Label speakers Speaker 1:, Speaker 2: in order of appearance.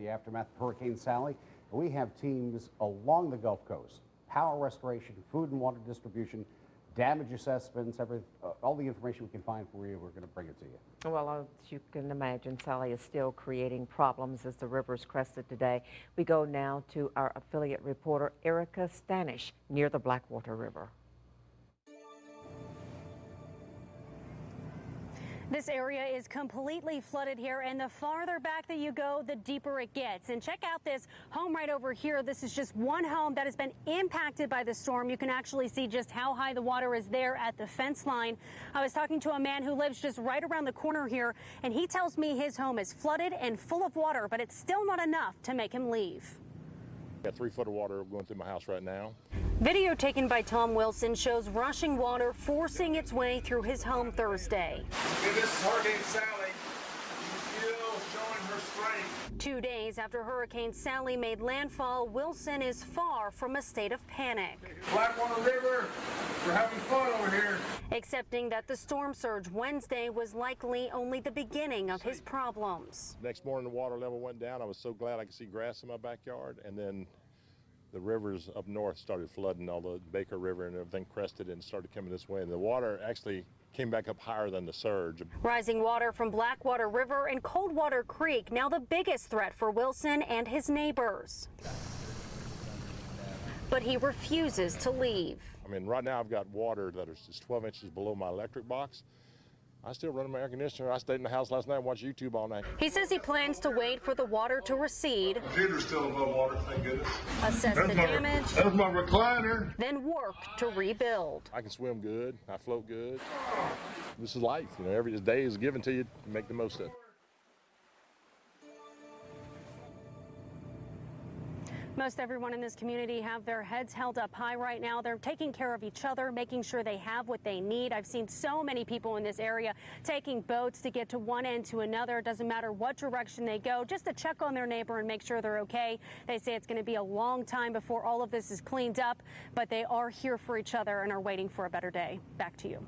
Speaker 1: the aftermath of Hurricane Sally. We have teams along the Gulf Coast, power restoration, food and water distribution, damage assessments, all the information we can find for you. We're going to bring it to you.
Speaker 2: Well, as you can imagine, Sally is still creating problems as the rivers crested today. We go now to our affiliate reporter, Erika Stanish, near the Blackwater River.
Speaker 3: This area is completely flooded here, and the farther back that you go, the deeper it gets. And check out this home right over here. This is just one home that has been impacted by the storm. You can actually see just how high the water is there at the fence line. I was talking to a man who lives just right around the corner here, and he tells me his home is flooded and full of water, but it's still not enough to make him leave.
Speaker 4: Got 3 foot of water going through my house right now.
Speaker 3: Video taken by Tom Wilson shows rushing water forcing its way through his home Thursday.
Speaker 5: This is Hurricane Sally. She's still showing her strength.
Speaker 3: 2 days after Hurricane Sally made landfall, Wilson is far from a state of panic.
Speaker 5: Blackwater River, we're having fun over here.
Speaker 3: Accepting that the storm surge Wednesday was likely only the beginning of his problems.
Speaker 4: Next morning, the water level went down. I was so glad I could see grass in my backyard. And then the rivers up north started flooding, all the Baker River and everything crested and started coming this way. And the water actually came back up higher than the surge.
Speaker 3: Rising water from Blackwater River and Coldwater Creek, now the biggest threat for Wilson and his neighbors. But he refuses to leave.
Speaker 4: I mean, right now I've got water that is 12 inches below my electric box. I still run my air conditioner. I stayed in the house last night and watched YouTube all night.
Speaker 3: He says he plans to wait for the water to recede.
Speaker 5: The computer's still above water, thank goodness.
Speaker 3: Assess the damage.
Speaker 5: That's my recliner.
Speaker 3: Then work to rebuild.
Speaker 4: I can swim good. I float good. This is life. You know, every day is given to you to make the most of it.
Speaker 3: Most everyone in this community have their heads held up high right now. They're taking care of each other, making sure they have what they need. I've seen so many people in this area taking boats to get to one end to another. It doesn't matter what direction they go, just to check on their neighbor and make sure they're okay. They say it's going to be a long time before all of this is cleaned up, but they are here for each other and are waiting for a better day. Back to you.